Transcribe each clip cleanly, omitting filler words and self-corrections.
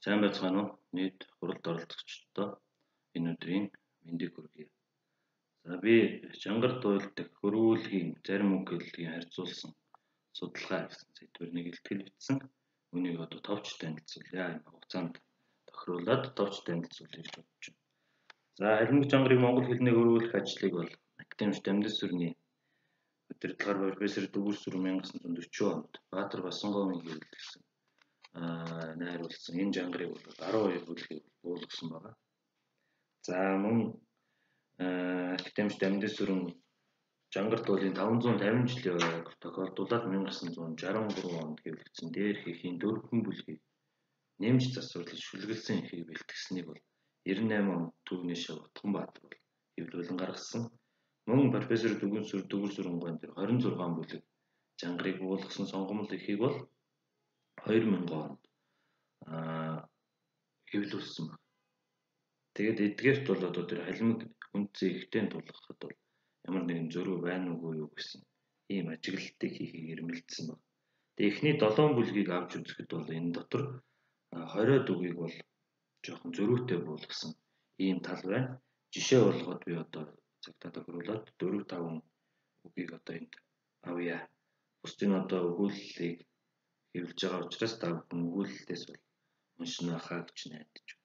Сайн байцгаана уу? Нийт хуралд оролцогчдоо энэ өдрийн мэндийг хүргэе. За би чангар туйлд хөрвүүлгийн зарим үг хэллэгийн харьцуулсан судалгаа гэсэн сэдвээр нэг илтгэл бичсэн. Үнийг одоо товч танилцуулъя. Энэ хугацаанд тохируулаад товч танилцуулъя гэж бодож байна. За харьмаг чангарыг монгол хэлний хөрвүүлэх ажлыг бол академич Дамжин сүрний удирдлагаар профессор Дүгүр сүр 1940 онд Баатар Басанговын хэвлэлсэн найруулсан энэ жанрыг бол 12 бүлгийг буулгасан байна. За мөн академич Дамжин сүрэн чангар туйлын 550 жилийн ойг тохиолдуулаад 1963 онд хэвлэгдсэн дээр хийхийн 4 бүлгийг нэмж засварлаж шүлгэлсэн ихийг бэлтгэснийг бол 98 онд Төвний шав Утганбаатар бол хэвлүүлэн гаргасан. Мөн профессор Дүгүр сүрэн гоон дээр 26 бүлэг жанрыг буулгасан сонгомжтой ихийг бол 2000 онд хэвлүүлсэн байна. Тэгээд эдгээрт бол одоо тэр халимаг хүнцээ ихтэй тулгахад бол ямар нэгэн зөрүү байна уугүй юу гэсэн ийм ажиглалтыг хийхийг эрмэлзсэн байна. Тэгээд эхний 7 бүлгийг авч үзэхэд бол энэ дотор 20 үгийг бол жоохон зөрүүтэй буулгасан ийм тал байна. Жишээ болгоод би одоо цагтаа тохируулаад 4-5 үгийг одоо энд авъя. Бусдын одоо өгүүллийг хэвлэж байгаа учраас та бүхэн өгүүлэлтээс бол уншина хаа гэж найдаж байна.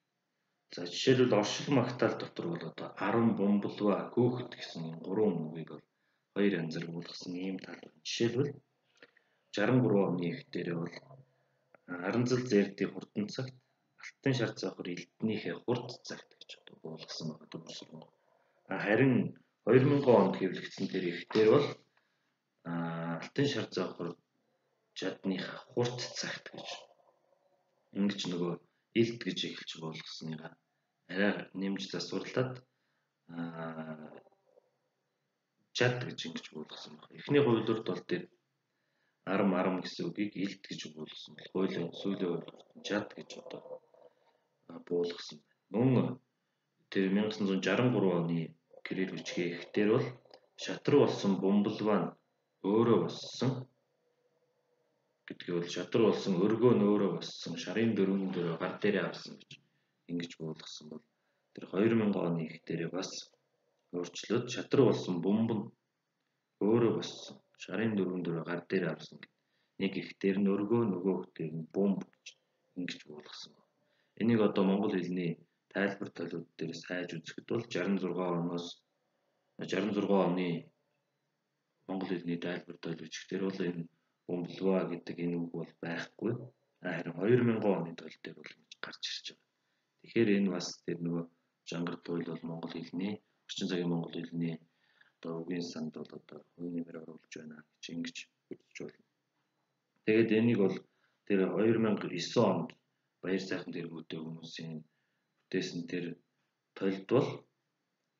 За жишээлбэл оршил магтаал дотор бол одоо 10 бумбалва хөөхд гэсэн 3 үгийг бол хоёр янзаар буулгасан ийм тал байна. Жишээлбэл 63 оны их дээрээ бол Аранзал зэрдийн хурдан цагт алтан шар завхар элднийхээ хурд цагт гэж одоо буулгасан байгаа дүрсгэн. Харин 2000 онд хэвлэгдсэн тэр их дээр бол алтан шар завхар жадныхаа хурд цагт гэж ингэж нөгөө элд гэж эхэлж буулгасныг арай нэмж засварлаад жад гэж ингэж буулгасан байна. Эхний хуулиурд бол тэр арам гэсэн үгийг элд гэж буулгасан бол хуулийн сүүлийн хуулиурд жад гэж одоо буулгасан байна. Мөн тэр 1963 оны Кирилл бичгийн эхтэр бол шатруу болсон бумбалваа нь өөрөө болсон гэдгийг бол шатруу болсон өргөө нь өөрөө болсон шарын дөрвөн дөрөв гар дээрээ авсан гэж ингэж буулгасан бол тэр 2000 оны ихтэрээ бас өөрчлөөд шатруу болсон бомб нь өөрөө болсон шарын дөрвөн дөрөв гар дээрээ авсан нэг ихтэр нь өргөө нөгөө ихтэр нь бомб гэж ингэж буулгасан. Энийг одоо монгол хэлний тайлбар толиуд дээр сайж үзэхэд бол 66 оны монгол хэлний тайлбар толиучдэр бол энэ бомблва гэдэг энэ үг бол байхгүй. Харин 2000 оны тойл дээр бол гарч ирж байгаа. Тэгэхээр энэ бас тэр нөгөө чангар туйл бол монгол хэлний орчин цагийн монгол хэлний одоо үгийн санд бол одоо хувийн нэмээр оруулж байна гэж ингэж үзэж байна. Тэгээд энийг бол тэр 2009 онд Баяр сайхан тэргүүтэй хүмүүсийн бүтээсэн тэр тойлд бол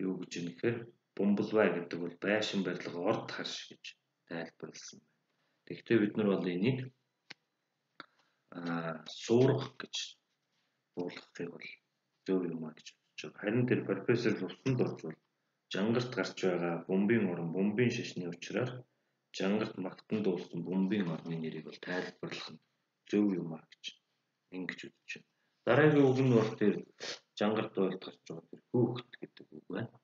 юу гэж юм гэхээр бомблва гэдэг бол байшин барилга орд харш гэж тайлбарласан байна. Тэгэхдээ бид нар бол энийг суурах гэж буулгахыг бол зөв юм а гэж бодож байна. Харин тэр профессор Лувсанд бол жангарт гарч байгаа бомбын орон бомбын шашны учраас жангарт магтан дуулсан бомбын орны нэрийг бол тайлбарлах нь зөв юм а гэж ингэж үзэж байна. Дараагийн үг нь бол тэр жангарт туйлд гарч байгаа тэр хөөхд гэдэг үг байна.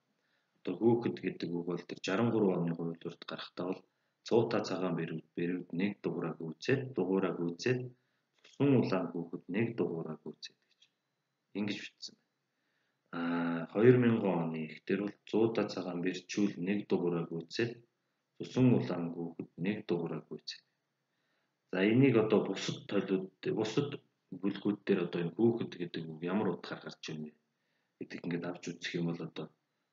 Одоо хөөхд гэдэг үг бол тэр 63 оны хуулиурд гарахтаа бол цуута цагаан бэрүүд нэг дугаараа гүйцээд цусан улаан хөөхд нэг дугаараа гүйцээд гэж ингэж бичсэн байна. 2000 оны ихтэр бол цуута цагаан бэрчүүл нэг дугаараа гүйцээд цусан улаан хөөхд нэг дугаараа гүйцээд. За энийг одоо бусад бүлгүүд дээр одоо энэ хөөхд гэдэг үг ямар утгаар гарч ирнэ гэдэг ингээд авч үзэх юм бол одоо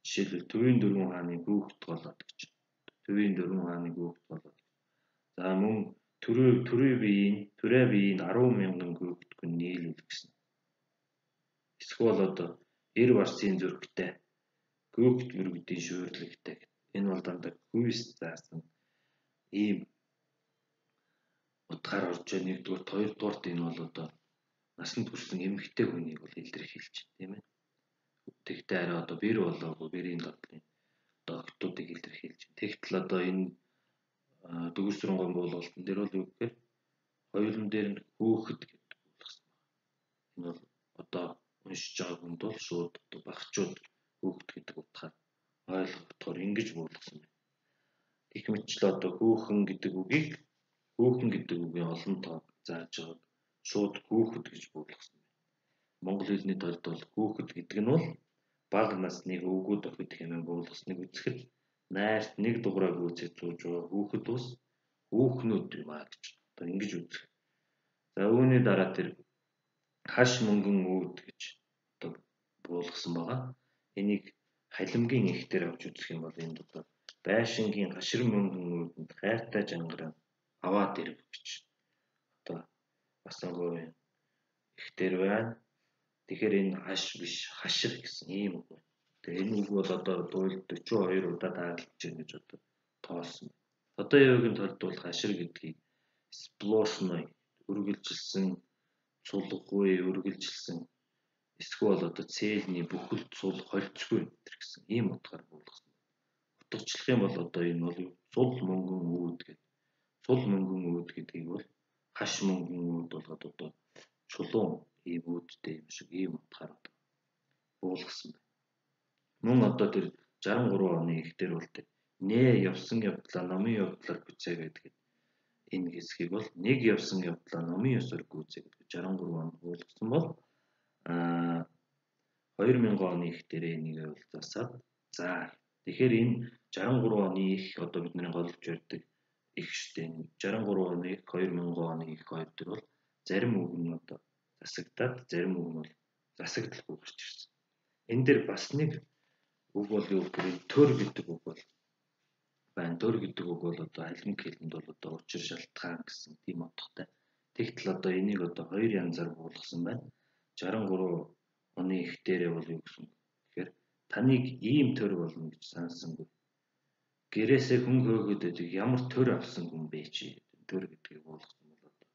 жишээлбэл Төвийн дөрвөн хааны хөөхд голоод гэж. Төвийн дөрвөн хааны хөөхд голоод. За мөн төрөө биеийн 10 мянган хөөхдгөн нийлүүл гэсэн. Эсвэл одоо эр барсын зүрхтэй хөөхд мөргөдийн шуурлагтай. Энэ бол дандаа хүйс заасан ийм утгаар орж байгаа. Нэгдүгээр, хоёрдугаарт энэ бол одоо насанд хүрсэн эмэгтэй хүнийг бол илэрхийлж байна, тийм ээ. Тэгтээ арай одоо бэр болоогүй бэрийн дотлын доктуудыг илэрхийлж байна. Тэгтэл одоо энэ Дүгүр сүрэн гоон буулгалтын дээр бол юу гэхээр хоёулын дээр нь хөөхд гэдэг буулгасан байна. Энэ бол уншиж байгаа хүнд бол шууд багчууд хүүхэд гэдэг утгаар ойлгохдоор ингэж буулгасан байна. Гэх мэтчлээ одоо хүүхэн гэдэг үгийн олон тоог зааж байгааг шууд хүүхэд гэж буулгасан байна. Монгол хэлний тулд бол хүүхэд гэдэг нь бол бага насны өвгүүд охид хэмээн буулгасныг үзэхэд найрт нэг дугаараа гүйцэж сууж байгаа хүүхэд ус хүүхнүүд юм аа гэж одоо ингэж үзэх. За үүний дараа тэр хаш мөнгөн үүд гэж одоо буулгасан байгаа. Энийг халимгийн ихтер авч үзэх юм бол энд одоо байшингийн хашир мөнгөн үүдэнд хайртай жангараа аваад ирв гэж одоо бас нэг ихтер байна. Тэгэхээр энэ хаш биш хашир гэсэн ийм үг байна. Тэгээ энэ үг бол одоо дуйлд 42 удаа таарлаж байна гэж одоо тоосон. Одоо явгийн тулд бол хашир гэдгийг сплошной үргэлжилсэн сулггүй үргэлжилсэн эсвэл одоо цээлний бүхэлд сул холцгүй гэсэн ийм утгаар буулгасан. Утгачлах юм бол одоо энэ бол сул мөнгөн үүд гэдэг. Сул мөнгөн үүд гэдгийг бол хаш мөнгөн үүд болгоод одоо чулуун ийм үүдтэй юм шиг ийм утгаар буулгасан байна. Мөн одоо тэр 63 оны ихтер бол нэ явсан явдлаа номын явдлаар бүцээ гэдэг. Энэ хэсгийг бол нэг явсан явдлаа номын ёсоор гүйцээ гэдэг 63 онд буулгасан бол 2000 оны ихтэрээ энийг бол засаад за тэгэхээр энэ 63 оны их одоо бидний голж ярьдаг их штэ 63 оны 2000 оны их хоёр төр бол зарим үг нь одоо засагдаад зарим үг нь бол засагдaltaгүй гарч ирсэн. Энэ дээр бас нэг үг бол юу гэхээр төр гэдэг үг бол байна. Төр гэдэг үг бол одоо алимг хэлэнд бол одоо учир шалтгаан гэсэн тийм утгатай. Тэгтэл одоо энийг одоо хоёр янзаар буулгасан байна. 63 оны ихтэрээ бол юу гэсэн. Тэгэхээр таныг ийм төр болно гэж санссангүй. Гэрээсээ хүн хөөгөөд байдаг ямар төр авсан хүн бэ чи? Төр гэдгийг буулгасан бол одоо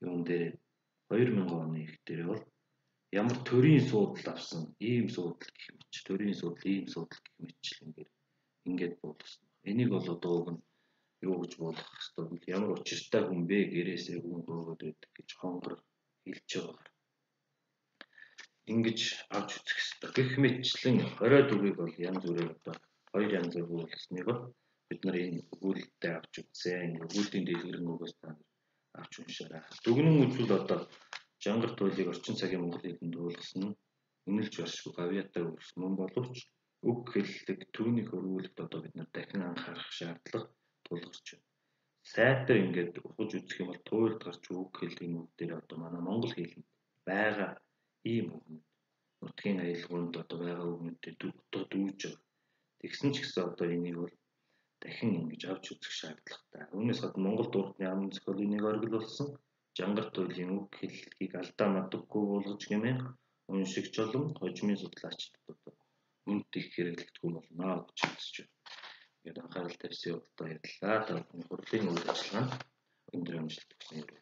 юун дээр 2000 оны ихтэрээ бол ямар төрийн суудал авсан ийм суудал гэх мэт төрийн суудал ийм суудал гэх мэтчил ингээд буулгасан. Энийг бол одоо уг нь юу гэж буулгах хэвээр ямар учиртай хүн бэ гэрээсээ хүн хөөгөөд байдаг гэж хонгор хэлж байгаа. Ингэж авч үзэх хэрэгтэй. Гэх мэтчлэн 20 дүгийг бол янз бүрээр одоо хоёр янзаар буулгасныг бол бид нар энэ өгүүлэлтэд авч үзсэн. Өгүүллийн дэлгэрэнгүйгээс авч уншаарай. Дүгнэн үзвэл одоо Жангар туйлыг орчин цагийн монгол хэлэнд буулгасан нь үнэлж баршгүй гавьяатай үргэлжлэн мөн боловч үг хэллэг түүнийг өргүүлэхэд одоо бид нар дахин анхаарах шаардлага тулгарч байна. Сайтар ингээд ухаж үзэх юм бол туйлд гарч үг хэллэгийн үг дээр одоо манай монгол хэлэнд байгаа ийм үгнүүд нутгийн аялгаунд одоо байгаа үгнүүдтэй утга дүүж байгаа. Тэгсэн ч гэсэн одоо энийг бол дахин ингэж авч үзэх шаардлагатай. Үүнээс гадна Монгол дурдны аман зохиол энийг оргилуулсан. Жангар туйлын үг хэллэгийг алдаа мадаггүй болгож гэмээр уншигч олон хожимын судлаачдад одоо үнд их хэрэглэгдэхгүй болно гэж хэлж байна. Ингээд анхаарал тавьсан явдалтай баярлалаа. Та бүхэн хурлын үйл ажиллагаанд өндөр амжилт хүсье.